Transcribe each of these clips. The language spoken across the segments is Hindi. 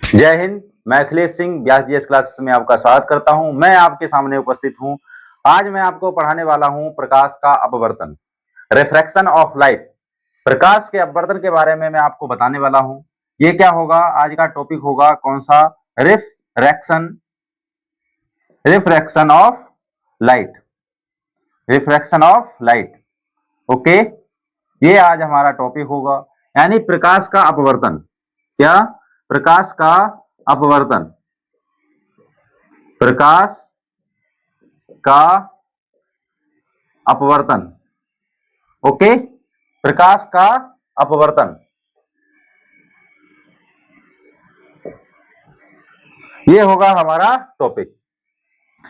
जय हिंद। मैं अखिलेश सिंह व्यास जीएस क्लासेस में आपका स्वागत करता हूं। मैं आपके सामने उपस्थित हूं। आज मैं आपको पढ़ाने वाला हूं प्रकाश का अपवर्तन, रिफ्रैक्शन ऑफ लाइट। प्रकाश के अपवर्तन के बारे में मैं आपको बताने वाला हूं। ये क्या होगा, आज का टॉपिक होगा कौन सा, refraction of light, refraction of light. Okay, ये आज हमारा टॉपिक होगा, यानी प्रकाश का अपवर्तन। क्या? प्रकाश का अपवर्तन, प्रकाश का अपवर्तन। ओके, प्रकाश का अपवर्तन, ये होगा हमारा topic,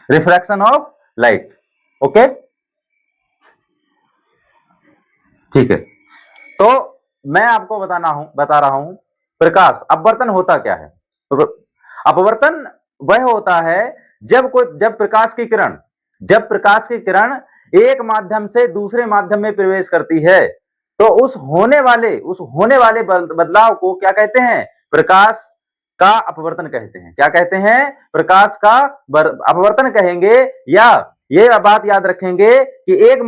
refraction of light. Okay, ठीक है। तो मैं आपको बता रहा हूं प्रकाश अपवर्तन होता क्या है। अपवर्तन वह होता है जब प्रकाश की किरण एक माध्यम से दूसरे माध्यम में प्रवेश करती है, तो उस होने वाले बदलाव को क्या कहते हैं? प्रकाश का अपवर्तन कहते हैं। क्या कहते हैं? प्रकाश का अपवर्तन कहेंगे। या ये बात याद रखेंगे कि एक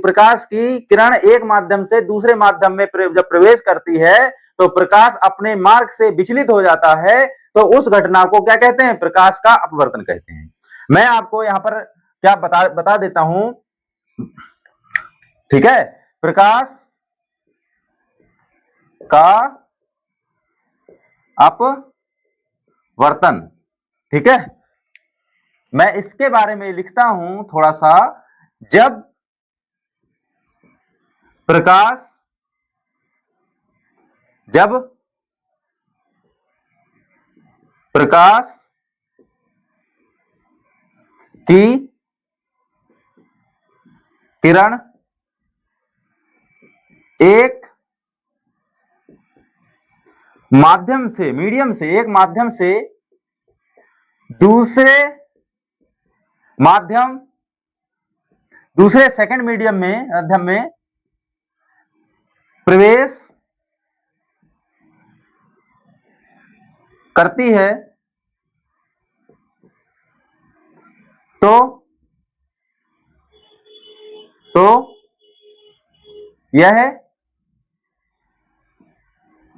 प्रकाश की किरण एक माध्यम से दूसरे माध्यम में जब प्रवेश करती है, तो प्रकाश अपने मार्ग से विचलित हो जाता है, तो उस घटना को क्या कहते हैं? प्रकाश का अपवर्तन कहते हैं। मैं आपको यहां पर क्या बता देता हूं, ठीक है। प्रकाश का अपवर्तन, ठीक है। मैं इसके बारे में लिखता हूं थोड़ा सा। जब प्रकाश की किरण एक माध्यम से दूसरे सेकंड माध्यम में प्रवेश करती है, तो यह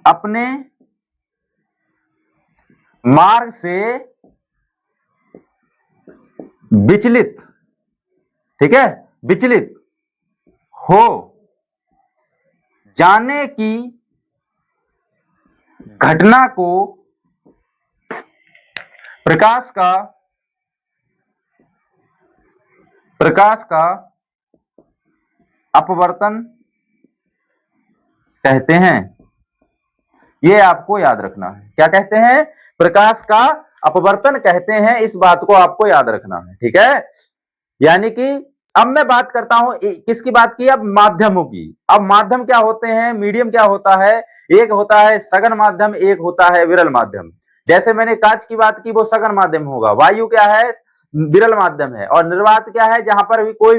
अपने मार्ग से विचलित, ठीक है, विचलित हो जाने की घटना को प्रकाश का अपवर्तन कहते हैं। ये आपको याद रखना है। क्या कहते हैं? प्रकाश का अपवर्तन कहते हैं। इस बात को आपको याद रखना है, ठीक है। यानी कि अब मैं बात करता हूं किसकी बात की? अब माध्यमों की। अब माध्यम क्या होते हैं, मीडियम क्या होता है? एक होता है सघन माध्यम, एक होता है विरल माध्यम। जैसे मैंने कांच की बात की, वो सघन माध्यम होगा। वायु क्या है? विरल माध्यम है। और निर्वात क्या है? जहां पर भी कोई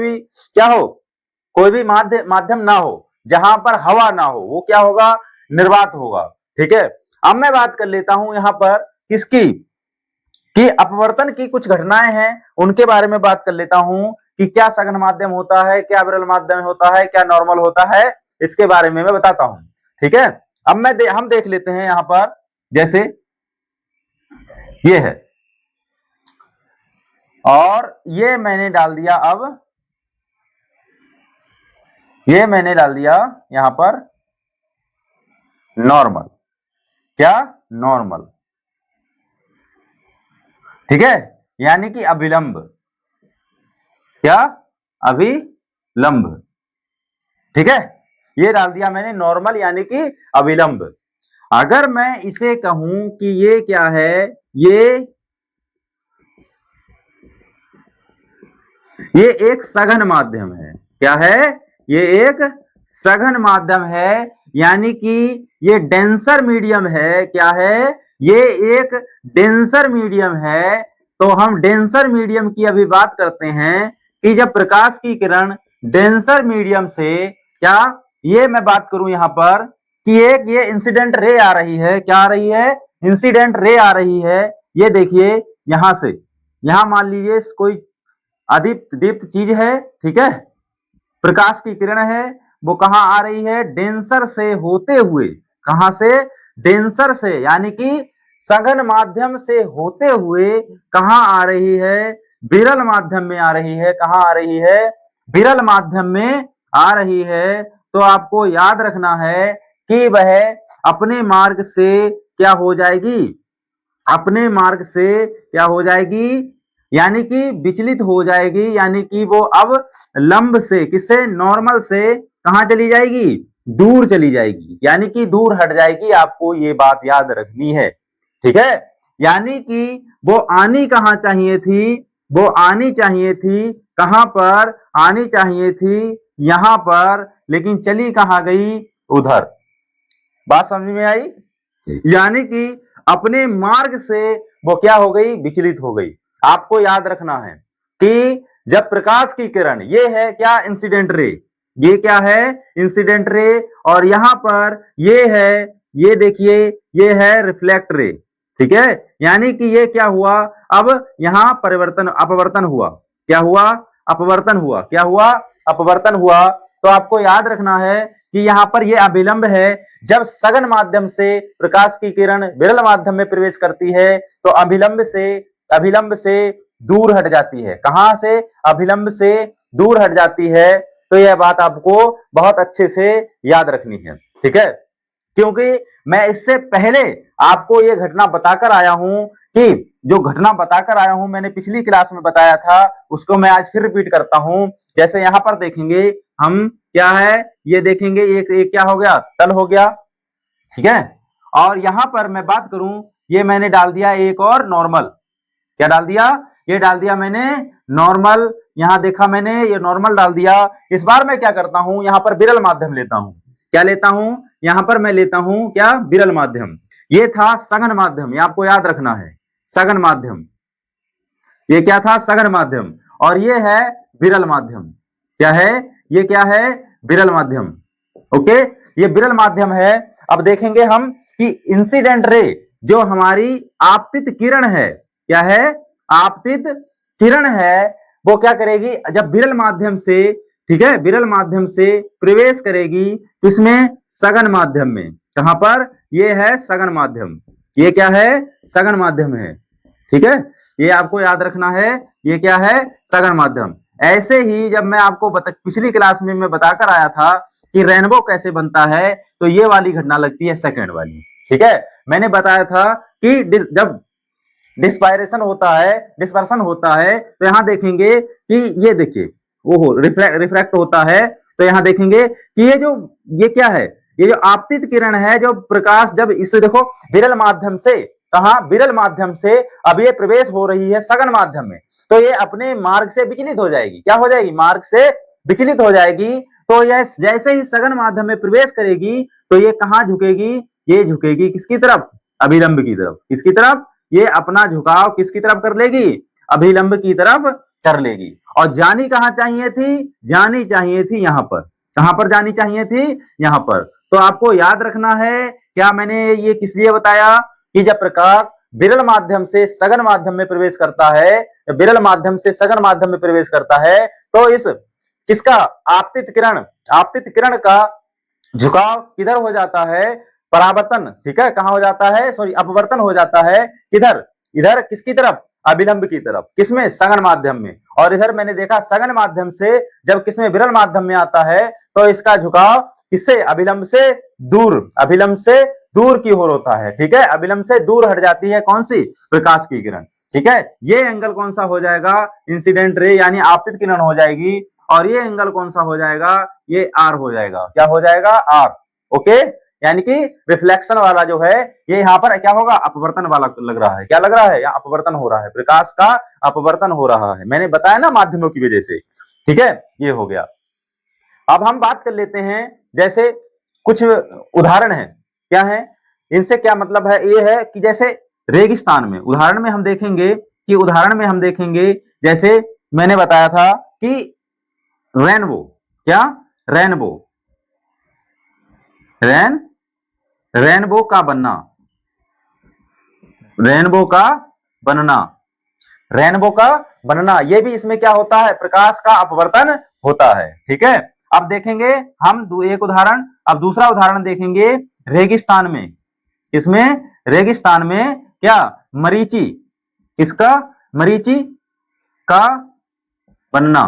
भी माध्यम ना हो, जहां पर हवा ना हो, वो क्या होगा? निर्वात होगा, ठीक है। अब मैं बात कर लेता हूं यहां पर किसकी, कि अपवर्तन की कुछ घटनाएं हैं, उनके बारे में बात कर लेता हूं कि क्या सघन माध्यम होता है, क्या विरल माध्यम होता है, क्या नॉर्मल होता है, इसके बारे में मैं बताता हूं, ठीक है। अब हम देख लेते हैं यहां पर, जैसे ये है, और ये मैंने डाल दिया, अब ये मैंने डाल दिया यहां पर नॉर्मल। क्या? नॉर्मल, ठीक है, यानी कि अभिलंब। क्या? अभिलंब, ठीक है। ये डाल दिया मैंने नॉर्मल, यानी कि अभिलंब। अगर मैं इसे कहूं कि ये क्या है, ये एक सघन माध्यम है। क्या है? ये एक सघन माध्यम है, यानी कि ये डेंसर मीडियम है। क्या है? ये एक डेंसर मीडियम है। तो हम डेंसर मीडियम की अभी बात करते हैं कि जब प्रकाश की किरण डेंसर मीडियम से, क्या ये मैं बात करूं यहां पर कि एक ये इंसिडेंट रे आ रही है। क्या आ रही है? इंसिडेंट रे आ रही है, ये देखिए यहां से, यहां मान लीजिए कोई अदीप्त दीप्त चीज है, ठीक है, प्रकाश की किरण है, वो कहां आ रही है, डेंसर से होते हुए, कहां से, डेंसर से, यानी कि सघन माध्यम से होते हुए कहां आ रही है, विरल माध्यम में आ रही है, कहां आ रही है, विरल माध्यम में आ रही है। तो आपको याद रखना है कि वह अपने मार्ग से क्या हो जाएगी, अपने मार्ग से क्या हो जाएगी, यानी कि विचलित हो जाएगी, यानी कि वो अब लंब से, किससे, नॉर्मल से कहां चली जाएगी, दूर चली जाएगी, यानी कि दूर हट जाएगी। आपको ये बात याद रखनी है, ठीक है। यानी कि वो आनी कहां चाहिए थी, वो आनी चाहिए थी, कहां पर आनी चाहिए थी, यहां पर, लेकिन चली कहां गई, उधर। बात समझ में आई? यानी कि अपने मार्ग से वो क्या हो गई, विचलित हो गई। आपको याद रखना है कि जब प्रकाश की किरण, ये है क्या, इंसिडेंट रे, ये क्या है, इंसिडेंट रे, और यहां पर ये है, ये देखिए, ये है रिफ्लेक्ट रे, ठीक है। यानी कि ये क्या हुआ, अब यहां परिवर्तन, अपवर्तन हुआ, क्या हुआ, अपवर्तन हुआ, क्या हुआ, अपवर्तन हुआ। तो आपको याद रखना है कि यहां पर यह अभिलंब है, जब सघन माध्यम से प्रकाश की किरण विरल माध्यम में प्रवेश करती है तो अभिलंब से दूर हट जाती है, कहां से, अभिलंब से दूर हट जाती है। तो यह बात आपको बहुत अच्छे से याद रखनी है, ठीक है, क्योंकि मैं इससे पहले आपको यह घटना बताकर आया हूं, कि जो घटना बताकर आया हूं मैंने पिछली क्लास में बताया था, उसको मैं आज फिर रिपीट करता हूं। जैसे यहां पर देखेंगे हम, क्या है, ये देखेंगे, एक क्या हो गया, तल हो गया, ठीक है। और यहां पर मैं बात करूं, ये मैंने डाल दिया एक और नॉर्मल, क्या डाल दिया, ये डाल दिया मैंने नॉर्मल, यहां देखा मैंने, ये नॉर्मल डाल दिया। इस बार मैं क्या करता हूं, यहां पर विरल माध्यम लेता हूं, क्या लेता हूं, यहां पर मैं लेता हूं क्या, विरल माध्यम। ये था सघन माध्यम, ये आपको याद रखना है, सघन माध्यम, ये क्या था, सघन माध्यम, और ये है विरल माध्यम, क्या है, ये क्या है, विरल माध्यम, ओके, ये विरल माध्यम है। अब देखेंगे हम कि इंसिडेंट रे, जो हमारी आपतित किरण है, क्या है, आपतित किरण है, वो क्या करेगी, जब विरल माध्यम से, ठीक है, विरल माध्यम से प्रवेश करेगी, इसमें सघन माध्यम में, कहां पर, ये है सघन माध्यम, ये क्या है, सघन माध्यम है, ठीक है, ये आपको याद रखना है, ये क्या है, सघन माध्यम। ऐसे ही जब मैं आपको पिछली क्लास में मैं बताकर आया था कि रेनबो कैसे बनता है, तो ये वाली घटना लगती है सेकंड वाली, ठीक है। मैंने बताया था कि जब डिस्पायरेशन होता है, डिस्पर्सन होता है, तो यहां देखेंगे कि ये देखिए, वो रिफ्रैक्ट होता है, तो यहां देखेंगे कि ये क्या है, ये जो आपतित किरण है, जो प्रकाश जब इसे देखो विरल माध्यम से, कहा, विरल माध्यम से अब ये प्रवेश हो रही है सघन माध्यम में, तो ये अपने मार्ग से विचलित हो जाएगी, क्या हो जाएगी, मार्ग से विचलित हो जाएगी। तो यह जैसे ही सघन माध्यम में प्रवेश करेगी तो ये कहां झुकेगी, ये झुकेगी किसकी तरफ, अभिलंब की तरफ, किसकी तरफ, ये अपना झुकाव किसकी तरफ कर लेगी, अभिलंब की तरफ कर लेगी। और जानी कहां चाहिए थी, जानी चाहिए थी यहां पर, कहां पर जानी चाहिए थी, यहां पर। तो आपको याद रखना है, क्या मैंने ये किस लिए बताया, कि जब प्रकाश विरल माध्यम से सघन माध्यम में प्रवेश करता है, विरल माध्यम से सघन माध्यम में प्रवेश करता है, तो इस किसका, आपतित किरण का झुकाव किधर हो जाता है, परावर्तन, ठीक है, कहां हो जाता है, सॉरी, अपवर्तन हो जाता है, किधर, इधर किसकी तरफ, अभिलंब की तरफ, किसमें, सघन माध्यम में। और इधर मैंने देखा सघन माध्यम से जब किसमें, विरल माध्यम में आता है, तो इसका झुकाव किससे, अभिलंब से दूर, अभिलंब से दूर की ओर होता है, ठीक है, अभिलंब से दूर हट जाती है कौन सी, प्रकाश की किरण, ठीक है। ये एंगल कौन सा हो जाएगा, इंसिडेंट रे यानी आपतित किरण हो जाएगी, और ये एंगल कौन सा हो जाएगा, ये आर हो जाएगा, क्या हो जाएगा, आर, ओके। यानी कि रिफ्लेक्शन वाला जो है, ये यहां पर क्या होगा, अपवर्तन वाला लग रहा है, क्या लग रहा है, यहाँ अपवर्तन हो रहा है, प्रकाश का अपवर्तन हो रहा है, मैंने बताया ना, माध्यमों की वजह से, ठीक है, ये हो गया। अब हम बात कर लेते हैं, जैसे कुछ उदाहरण है, क्या है, इनसे क्या मतलब है, ये है कि जैसे रेगिस्तान में, उदाहरण में हम देखेंगे, कि उदाहरण में हम देखेंगे, जैसे मैंने बताया था कि रेनबो, क्या, रेनबो, रेनबो का बनना, रेनबो का बनना, रेनबो का बनना, ये भी इसमें क्या होता है, प्रकाश का अपवर्तन होता है। ठीक है, अब देखेंगे हम एक उदाहरण, अब दूसरा उदाहरण देखेंगे रेगिस्तान में। इसमें रेगिस्तान में क्या, मरीचि, इसका मरीचि का बनना।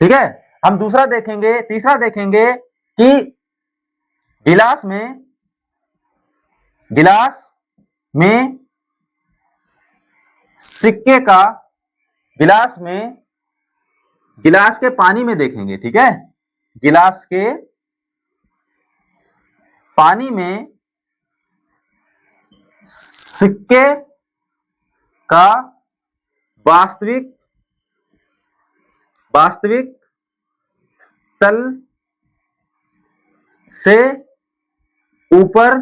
ठीक है, हम दूसरा देखेंगे, तीसरा देखेंगे कि गिलास में, गिलास में सिक्के का, गिलास में, गिलास के पानी में देखेंगे। ठीक है, गिलास के पानी में सिक्के का वास्तविक, वास्तविक तल से ऊपर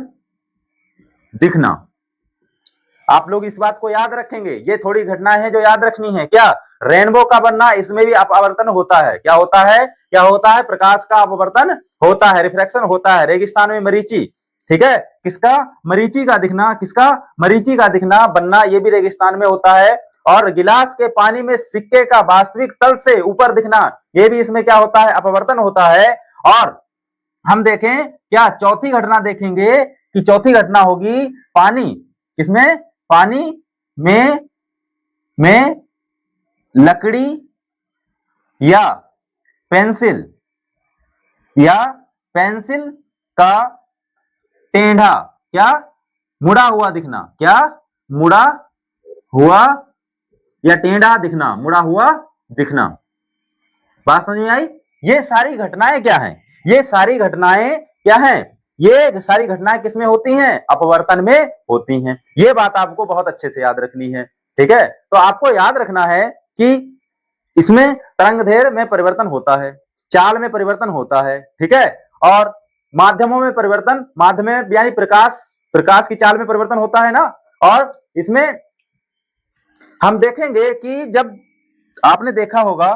दिखना। आप लोग इस बात को याद रखेंगे, ये थोड़ी घटनाएं हैं जो याद रखनी है। क्या, रेनबो का बनना, इसमें भी अपवर्तन होता है। क्या होता है, क्या होता है, प्रकाश का अपवर्तन होता है, रिफ्रैक्शन होता है। रेगिस्तान में मरीचि, ठीक है, किसका, मरीचि का दिखना, किसका, मरीचि का दिखना, बनना, ये भी रेगिस्तान में होता है। और गिलास के पानी में सिक्के का वास्तविक तल से ऊपर दिखना, ये भी इसमें क्या होता है, अपवर्तन होता है। और हम देखें क्या, चौथी घटना देखेंगे कि चौथी घटना होगी पानी, किसमें, पानी में लकड़ी या पेंसिल, या पेंसिल का टेढ़ा, क्या, मुड़ा हुआ दिखना, क्या, मुड़ा हुआ या टेढ़ा दिखना, मुड़ा हुआ दिखना। बात समझ में आई। ये सारी घटनाएं क्या हैं, ये सारी घटनाएं क्या हैं, ये सारी घटनाएं किसमें होती हैं, अपवर्तन में होती हैं। ये बात आपको बहुत अच्छे से याद रखनी है। ठीक है, तो आपको याद रखना है कि इसमें तरंगदैर्घ्य में परिवर्तन होता है, चाल में परिवर्तन होता है। ठीक है, और माध्यमों में परिवर्तन, माध्यम यानी प्रकाश, प्रकाश की चाल में परिवर्तन होता है ना। और इसमें हम देखेंगे कि जब आपने देखा होगा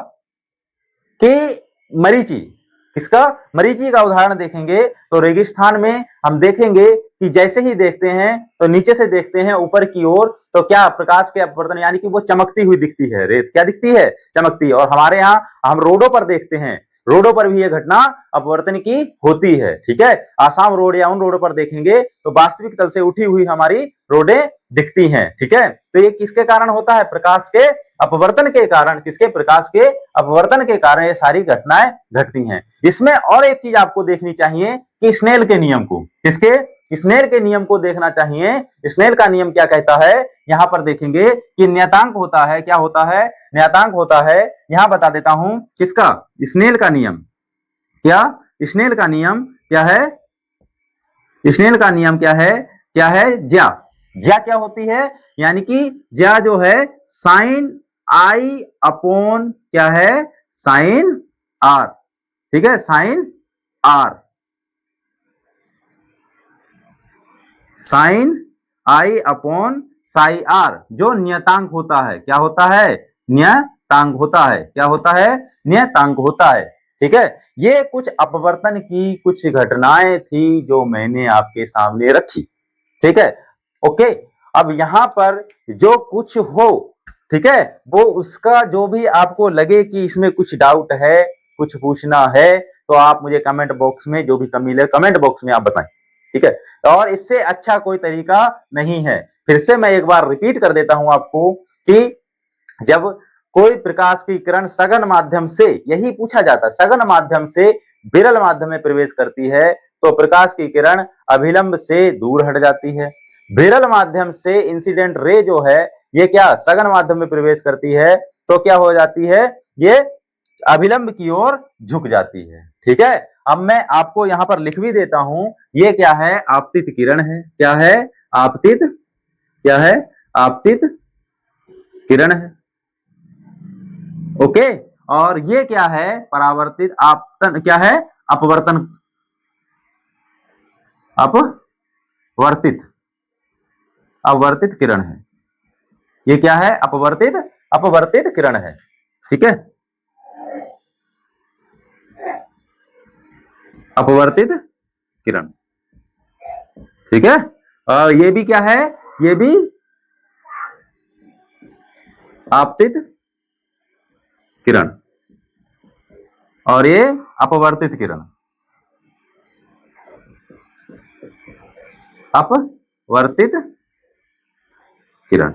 कि मरीचि, इसका मरीचि का उदाहरण देखेंगे तो रेगिस्तान में हम देखेंगे कि जैसे ही देखते हैं तो नीचे से देखते हैं ऊपर की ओर, तो क्या, प्रकाश के अपवर्तन, यानी कि वो चमकती हुई दिखती है, रेत क्या दिखती है, चमकती। और हमारे यहाँ हम रोडों पर देखते हैं, रोडों पर भी ये घटना अपवर्तन की होती है। ठीक है, आसाम रोड या उन रोडों पर देखेंगे तो वास्तविक तल से उठी हुई हमारी रोडें दिखती हैं। ठीक है, तो ये किसके कारण होता है, प्रकाश के अपवर्तन के कारण, किसके, प्रकाश के अपवर्तन के कारण ये सारी घटनाएं घटती हैं। इसमें और एक चीज आपको देखनी चाहिए कि स्नेल के नियम को, किसके, स्नेल के नियम को देखना चाहिए। स्नेल का नियम क्या कहता है, यहां पर देखेंगे कि नियतांक होता है, क्या होता है, नियतांक होता है। यहां बता देता हूं किसका, स्नेल का नियम, क्या, स्नेल का नियम क्या है, स्नेल का नियम क्या है, क्या है, ज्या, ज्या क्या होती है, यानी कि ज्या जो है साइन आई अपॉन क्या है, साइन आर। ठीक है, sine r, sine i upon sine r, जो नियतांक होता है, क्या होता है, नियतांक होता है, क्या होता है, नियतांक होता है। ठीक है, ये कुछ अपवर्तन की कुछ घटनाएं थी जो मैंने आपके सामने रखी। ठीक है, ओके, अब यहां पर जो कुछ हो, ठीक है, वो उसका जो भी आपको लगे कि इसमें कुछ डाउट है, कुछ पूछना है, तो आप मुझे कमेंट बॉक्स में, जो भी कमी लगे कमेंट बॉक्स में आप बताएं। ठीक है, और इससे अच्छा कोई तरीका नहीं है। फिर से मैं एक बार रिपीट कर देता हूं आपको कि जब कोई प्रकाश की किरण सघन माध्यम से, यही पूछा जाता है, सघन माध्यम से विरल माध्यम में प्रवेश करती है तो प्रकाश की किरण अभिलंब से दूर हट जाती है। विरल माध्यम से इंसिडेंट रे जो है ये क्या, सघन माध्यम में प्रवेश करती है तो क्या हो जाती है, ये अभिलंब की ओर झुक जाती है। ठीक है, अब मैं आपको यहां पर लिख भी देता हूं, ये क्या है, आपतित किरण है, क्या है, आपतित, क्या है, आपतित किरण है। ओके, और ये क्या है, परावर्तित, आपतन क्या है, अपवर्तन, अपवर्तित, अपवर्तित किरण है। ये क्या है, अपवर्तित, अपवर्तित किरण है। ठीक है, अपवर्तित किरण। ठीक है, और ये भी क्या है, ये भी आपतित किरण और ये अपवर्तित किरण। अपवर्तित किरण,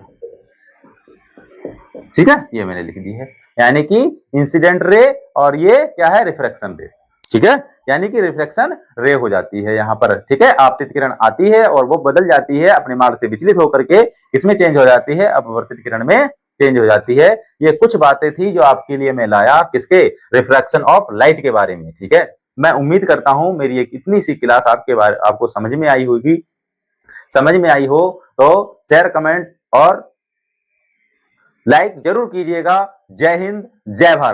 ठीक है, ये मैंने लिख दी है। यानी कि इंसिडेंट रे और ये क्या है, रिफ्रैक्शन रे, ठीक है, यानी कि रिफ्लेक्शन रे हो जाती है यहां पर, ठीक है। आपतित किरण आती है और वो बदल जाती है, अपने मार्ग से विचलित होकर के इसमें चेंज हो जाती है, अपवर्तित किरण में चेंज हो जाती है। ये कुछ बातें थी जो आपके लिए मैं लाया, किसके, रिफ्रैक्शन ऑफ लाइट के बारे में, ठीक है। मैं उम्मीद करता हूं मेरी एक इतनी सी क्लास आपके बारे आपको समझ में आई होगी। समझ में आई हो तो शेयर, कमेंट और लाइक जरूर कीजिएगा। जय हिंद, जय भारत।